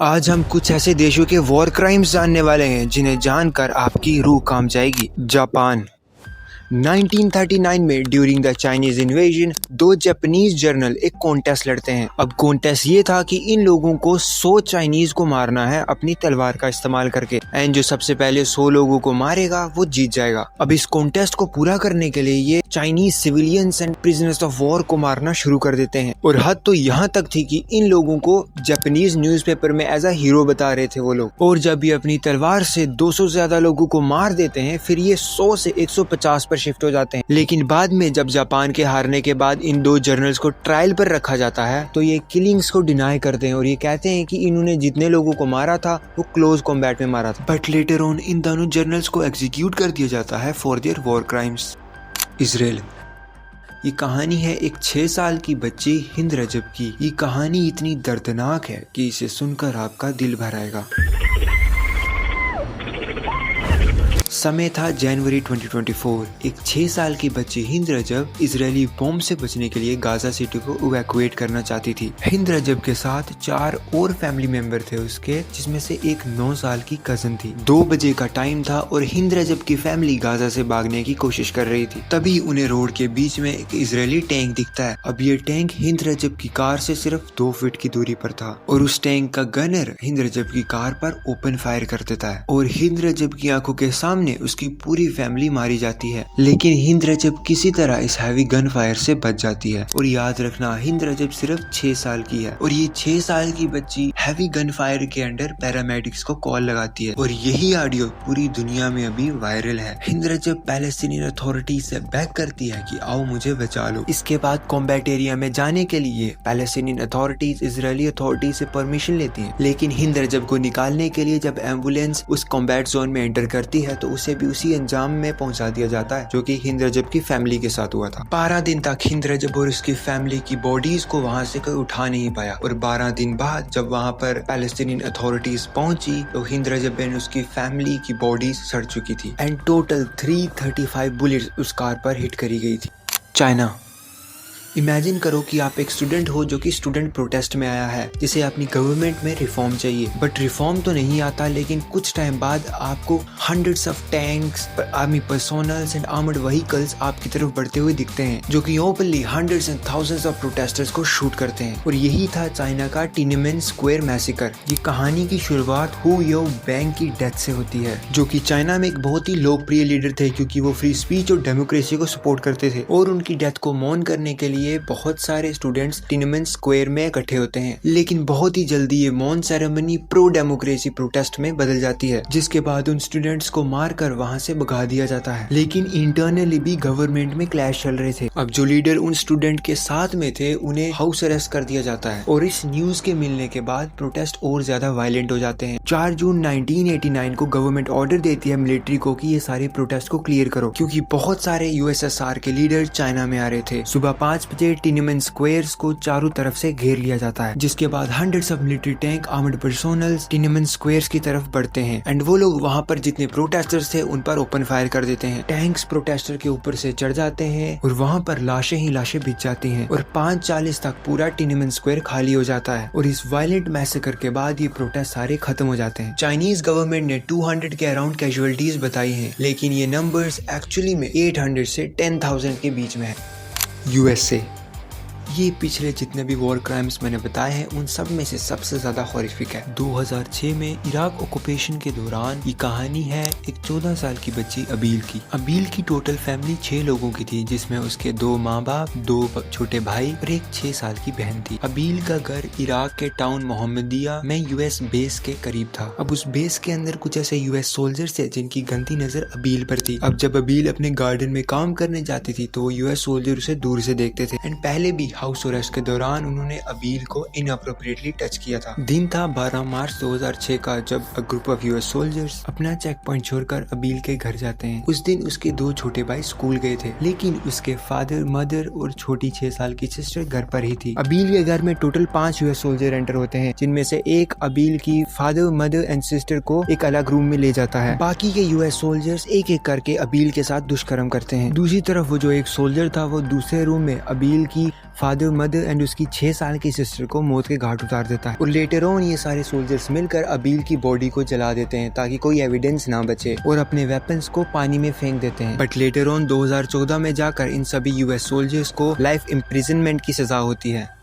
आज हम कुछ ऐसे देशों के वॉर क्राइम्स जानने वाले हैं जिन्हें जानकर आपकी रूह कांप जाएगी। जापान 1939 में ड्यूरिंग द चाइनीज इन्वेजन दो जापानीज जर्नल एक कॉन्टेस्ट लड़ते हैं। अब कॉन्टेस्ट ये था कि इन लोगों को 100 चाइनीज को मारना है अपनी तलवार का इस्तेमाल करके, एंड जो सबसे पहले 100 लोगों को मारेगा वो जीत जाएगा। अब इस कॉन्टेस्ट को पूरा करने के लिए ये Chinese civilians and prisoners of war को मारना शुरू कर देते हैं, और हद तो यहाँ तक थी कि इन लोगों को जापानीज न्यूज़पेपर में एज अ हीरो बता रहे थे वो लोग। और जब ये अपनी तलवार से 200 से ज्यादा लोगों को मार देते हैं, फिर ये 100 से 150 पर शिफ्ट हो जाते हैं। लेकिन बाद में जब जापान के हारने के बाद इन दो जर्नल्स को ट्रायल पर रखा जाता है तो ये किलिंग्स को डिनाई करते हैं और ये कहते हैं कि इन्होंने जितने लोगों को मारा था वो क्लोज कॉम्बैट में मारा था। बट लेटर ऑन इन दोनों जर्नल्स को एग्जीक्यूट कर दिया जाता है for their war crimes. Israel, ये कहानी है एक 6 साल की बच्ची हिंद रजब की। ये कहानी इतनी दर्दनाक है कि इसे सुनकर आपका दिल भर आएगा। समय था जनवरी 2024। एक 6 साल की बच्ची हिंद रजब इजरायली बॉम्ब से बचने के लिए गाजा सिटी को इवैक्यूएट करना चाहती थी। हिंद रजब के साथ 4 और फैमिली मेंबर थे उसके, जिसमें से एक 9 साल की कजन थी। 2 बजे का टाइम था और हिंद रजब की फैमिली गाजा से भागने की कोशिश कर रही थी। तभी उन्हें रोड के बीच में एक इजरायली टैंक दिखता है। अब ये टैंक हिंद रजब की कार से सिर्फ 2 फीट की दूरी पर था और उस टैंक का गनर हिंद रजब की कार पर ओपन फायर कर देता है और हिंद रजब की आंखों के सामने उसकी पूरी फैमिली मारी जाती है। लेकिन हिंद रजब किसी तरह इस हैवी गन फायर से बच जाती है। और याद रखना, हिंद रजब सिर्फ 6 साल की है और ये 6 साल की बच्ची हैवी गन फायर के अंडर पैरामेडिक्स को कॉल लगाती है और यही ऑडियो पूरी दुनिया में अभी वायरल है। हिंद रजब पैलेस्टीनियन अथॉरिटी से बैक करती है कि आओ मुझे बचा लो। इसके बाद कॉम्बैट एरिया में जाने के लिए पैलेस्टीनियन अथॉरिटीज इजरायली अथॉरिटी से परमिशन लेती हैं। लेकिन हिंद रजब को निकालने के लिए जब एम्बुलेंस उस कॉम्बैट जोन में एंटर करती है तो उसे भी उसी अंजाम में पहुंचा दिया जाता है जो कि हिंद रजब की फैमिली के साथ हुआ था। 12 दिन तक हिंद रजब और उसकी फैमिली की बॉडीज को वहां से कोई उठा नहीं पाया और 12 दिन बाद जब वहां पर पैलेस्टीनियन अथॉरिटीज पहुंची तो हिंद रजब एंड उसकी फैमिली की बॉडीज सड़ चुकी थी एंड टोटल 335 बुलेट्स उस कार पर हिट करी गई थी। चाइना, इमेजिन करो कि आप एक स्टूडेंट हो जो कि स्टूडेंट प्रोटेस्ट में आया है, जिसे अपनी गवर्नमेंट में रिफॉर्म चाहिए। बट रिफॉर्म तो नहीं आता, लेकिन कुछ टाइम बाद आपको hundreds of tanks, army personnels and armoured vehicles आपकी तरफ बढ़ते हुए दिखते हैं जो कि openly hundreds and thousands of protesters को शूट करते हैं। और यही था चाइना का टिएनएनमेन स्क्वायर मैसेकर। ये कहानी की शुरुआत हु यो बैंग की डेथ से होती है, जो कि चाइना में एक बहुत ही लोकप्रिय लीडर थे क्योंकि वो फ्री स्पीच और डेमोक्रेसी को सपोर्ट करते थे। और उनकी डेथ को मौन करने के लिए बहुत सारे स्टूडेंट्स टिएनएनमेन स्क्वायर में इकट्ठे होते हैं। लेकिन बहुत ही जल्दी ये मौन सेरेमनी प्रो डेमोक्रेसी प्रोटेस्ट में बदल जाती है, जिसके बाद उन स्टूडेंट्स को मारकर वहां से भगा दिया जाता है। लेकिन इंटरनली भी गवर्नमेंट में क्लैश चल रहे थे। अब जो लीडर उन स्टूडेंट के साथ में थे उन्हें हाउस अरेस्ट कर दिया जाता है और इस न्यूज के मिलने के बाद प्रोटेस्ट और ज्यादा वायलेंट हो जाते हैं। 4 जून 1989 को गवर्नमेंट ऑर्डर देती है मिलिट्री को कि ये सारे प्रोटेस्ट को क्लियर करो, क्योंकि बहुत सारे यूएसएसआर के लीडर चाइना में आ रहे थे। सुबह 5 बजे टिएनएनमेन स्क्वायर्स को चारों तरफ से घेर लिया जाता है, जिसके बाद hundreds of military tank, armoured personnels Tiananmen squares की तरफ बढ़ते हैं एंड वो लोग वहां पर जितने प्रोटेस्टर्स थे उन पर ओपन फायर कर देते हैं। टैंक्स प्रोटेस्टर के ऊपर से चढ़ जाते हैं और वहां पर लाशें ही लाशें बिछ जाती हैं और 5:40 तक पूरा टिएनएनमेन स्क्वायर खाली हो जाता है। और इस वायलेंट मैसेकर के बाद ये प्रोटेस्ट सारे खत्म हो जाते हैं। चाइनीज गवर्नमेंट ने 200 के अराउंड कैजुअलिटीज बताई हैं, लेकिन ये नंबर्स एक्चुअली में 800 से 10,000 के बीच में है। यूएसए, ये पिछले जितने भी वॉर क्राइम्स मैंने बताए हैं उन सब में से सबसे ज्यादा हॉरिफिक है। 2006 में इराक ऑक्यूपेशन के दौरान ये कहानी है एक 14 साल की बच्ची अबील की। अबील की टोटल फैमिली 6 लोगों की थी, जिसमें उसके 2 माँ बाप, 2 छोटे भाई और एक 6 साल की बहन थी। अबील का घर इराक के टाउन मोहम्मदिया में यूएस बेस के करीब था। अब उस बेस के अंदर कुछ ऐसे यूएस सोल्जर्स थे जिनकी गंदी नजर अबील पर थी। अब जब अबील अपने गार्डन में काम करने जाती थी तो यूएस सोल्जर उसे दूर से देखते थे एंड पहले भी हाउस अरेस्ट के दौरान उन्होंने अबील को इनअप्रोप्रिएटली टच किया था। दिन था 12 मार्च 2006 का, जब a group of US soldiers अपना चेक पॉइंट छोड़कर अबील के घर जाते हैं। उस दिन उसके 2 छोटे भाई स्कूल गए थे, लेकिन उसके फादर, मदर और छोटी 6 साल की सिस्टर घर पर ही थी। अबील के घर में टोटल 5 यूएस सोल्जर एंटर होते हैं, जिनमें से एक अबील की फादर, मदर एंड सिस्टर को एक अलग रूम में ले जाता है। बाकी के यूएस सोल्जर्स एक एक करके अबील के साथ दुष्कर्म करते हैं। दूसरी तरफ वो जो एक सोल्जर था वो दूसरे रूम में अबील की फादर, मदर एंड उसकी 6 साल की सिस्टर को मौत के घाट उतार देता है। और लेटर ऑन ये सारे सोल्जर्स मिलकर अबील की बॉडी को जला देते हैं ताकि कोई एविडेंस ना बचे, और अपने वेपन्स को पानी में फेंक देते हैं। बट लेटर ऑन 2014 में जाकर इन सभी यूएस सोल्जर्स को लाइफ इम्प्रिजनमेंट की सजा होती है।